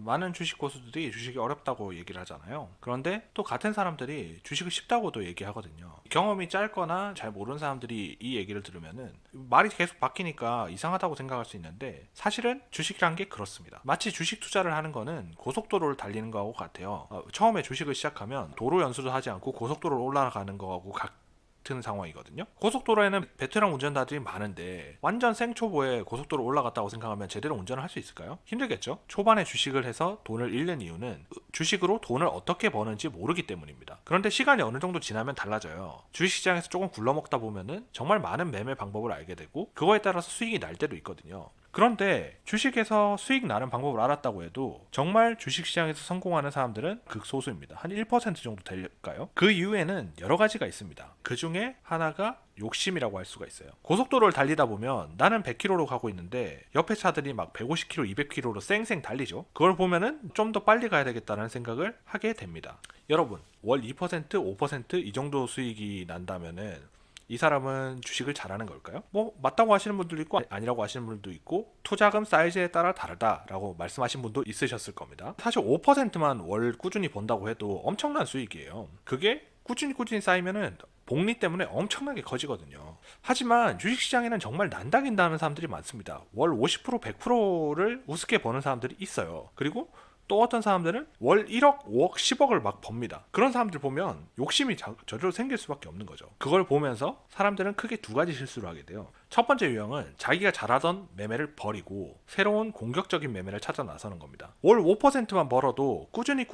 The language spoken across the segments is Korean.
많은 주식 고수들이 주식이 어렵다고 얘기를 하잖아요. 그런데 또 같은 사람들이 주식을 쉽다고도 얘기하거든요. 경험이 짧거나 잘 모르는 사람들이 이 얘기를 들으면은 말이 계속 바뀌니까 이상하다고 생각할 수 있는데, 사실은 주식이란 게 그렇습니다. 마치 주식 투자를 하는 거는 고속도로를 달리는 거하고 같아요. 처음에 주식을 시작하면 도로 연수도 하지 않고 고속도로를 올라가는 거하고 같은 상황이거든요. 고속도로에는 베테랑 운전자들이 많은데 완전 생초보에 고속도로 올라갔다고 생각하면 제대로 운전을 할 수 있을까요? 힘들겠죠. 초반에 주식을 해서 돈을 잃는 이유는 주식으로 돈을 어떻게 버는지 모르기 때문입니다. 그런데 시간이 어느 정도 지나면 달라져요. 주식시장에서 조금 굴러먹다 보면은 정말 많은 매매 방법을 알게 되고 그거에 따라서 수익이 날 때도 있거든요. 그런데 주식에서 수익 나는 방법을 알았다고 해도 정말 주식시장에서 성공하는 사람들은 극소수입니다. 한 1% 정도 될까요? 그 이유에는 여러 가지가 있습니다. 그 중에 하나가 욕심이라고 할 수가 있어요. 고속도로를 달리다 보면 나는 100km로 가고 있는데 옆에 차들이 막 150km, 200km로 쌩쌩 달리죠. 그걸 보면은 좀 더 빨리 가야 되겠다는 생각을 하게 됩니다. 여러분, 월 2%, 5%이 정도 수익이 난다면은 이 사람은 주식을 잘하는 걸까요? 뭐 맞다고 하시는 분들도 있고 아니라고 하시는 분들도 있고, 투자금 사이즈에 따라 다르다라고 말씀하신 분도 있으셨을 겁니다. 사실 5%만 월 꾸준히 번다고 해도 엄청난 수익이에요. 그게 꾸준히 쌓이면은 복리 때문에 엄청나게 커지거든요. 하지만 주식시장에는 정말 난다긴다 는 사람들이 많습니다. 월 50%, 100%를 우습게 버는 사람들이 있어요. 그리고 또 어떤 사람들은 월 1억, 5억, 10억을 막 법니다. 그런 사람들 보면 욕심이 저절로 생길 수밖에 없는 거죠. 그걸 보면서 사람들은 크게 두 가지 실수를 하게 돼요. 첫 번째 유형은 자기가 잘하던 매매를 버리고 새로운 공격적인 매매를 찾아 나서는 겁니다. 월 5%만 벌어도 꾸준히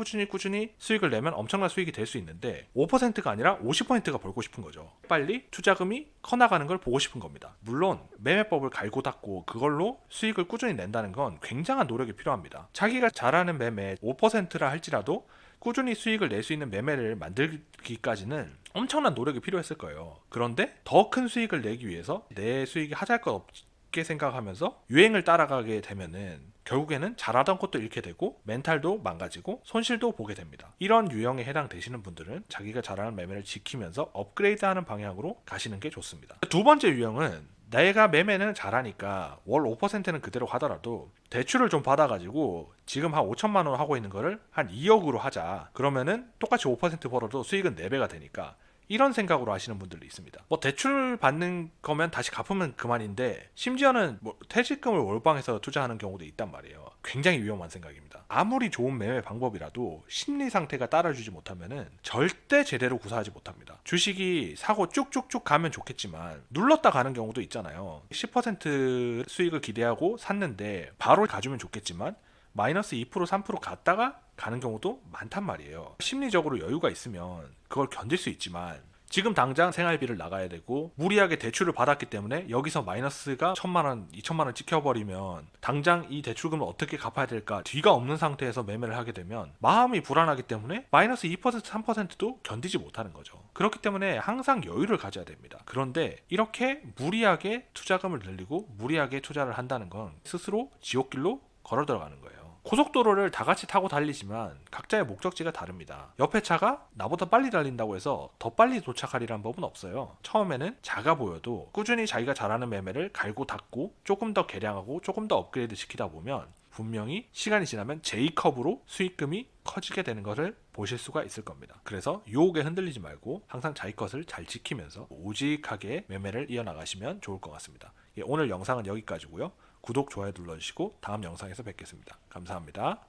수익을 내면 엄청난 수익이 될 수 있는데 5%가 아니라 50%가 벌고 싶은 거죠. 빨리 투자금이 커나가는 걸 보고 싶은 겁니다. 물론 매매법을 갈고 닦고 그걸로 수익을 꾸준히 낸다는 건 굉장한 노력이 필요합니다. 자기가 잘하는 매매 5%라 할지라도 꾸준히 수익을 낼 수 있는 매매를 만들기까지는 엄청난 노력이 필요했을 거예요. 그런데 더 큰 수익을 내기 위해서 내 수익이 하잘것없게 생각하면서 유행을 따라가게 되면은 결국에는 잘하던 것도 잃게 되고 멘탈도 망가지고 손실도 보게 됩니다. 이런 유형에 해당되시는 분들은 자기가 잘하는 매매를 지키면서 업그레이드하는 방향으로 가시는 게 좋습니다. 두 번째 유형은 내가 매매는 잘하니까 월 5%는 그대로 하더라도 대출을 좀 받아가지고 지금 한 5천만 원 하고 있는 거를 한 2억으로 하자. 그러면은 똑같이 5% 벌어도 수익은 4배가 되니까, 이런 생각으로 하시는 분들도 있습니다. 뭐 대출 받는 거면 다시 갚으면 그만인데 심지어는 뭐 퇴직금을 월방해서 투자하는 경우도 있단 말이에요. 굉장히 위험한 생각입니다. 아무리 좋은 매매 방법이라도 심리 상태가 따라주지 못하면은 절대 제대로 구사하지 못합니다. 주식이 사고 쭉쭉쭉 가면 좋겠지만 눌렀다 가는 경우도 있잖아요. 10% 수익을 기대하고 샀는데 바로 가주면 좋겠지만 마이너스 2%, 3% 갔다가 가는 경우도 많단 말이에요. 심리적으로 여유가 있으면 그걸 견딜 수 있지만 지금 당장 생활비를 나가야 되고 무리하게 대출을 받았기 때문에 여기서 마이너스가 1,000만 원, 2,000만 원 찍혀버리면 당장 이 대출금을 어떻게 갚아야 될까 뒤가 없는 상태에서 매매를 하게 되면 마음이 불안하기 때문에 마이너스 2%, 3%도 견디지 못하는 거죠. 그렇기 때문에 항상 여유를 가져야 됩니다. 그런데 이렇게 무리하게 투자금을 늘리고 무리하게 투자를 한다는 건 스스로 지옥길로 걸어 들어가는 거예요. 고속도로를 다 같이 타고 달리지만 각자의 목적지가 다릅니다. 옆에 차가 나보다 빨리 달린다고 해서 더 빨리 도착하리란 법은 없어요. 처음에는 작아 보여도 꾸준히 자기가 잘하는 매매를 갈고 닦고 조금 더 개량하고 조금 더 업그레이드 시키다 보면 분명히 시간이 지나면 J컵으로 수익금이 커지게 되는 것을 보실 수가 있을 겁니다. 그래서 유혹에 흔들리지 말고 항상 자기 것을 잘 지키면서 우직하게 매매를 이어나가시면 좋을 것 같습니다. 오늘 영상은 여기까지고요. 구독, 좋아요 눌러주시고 다음 영상에서 뵙겠습니다. 감사합니다.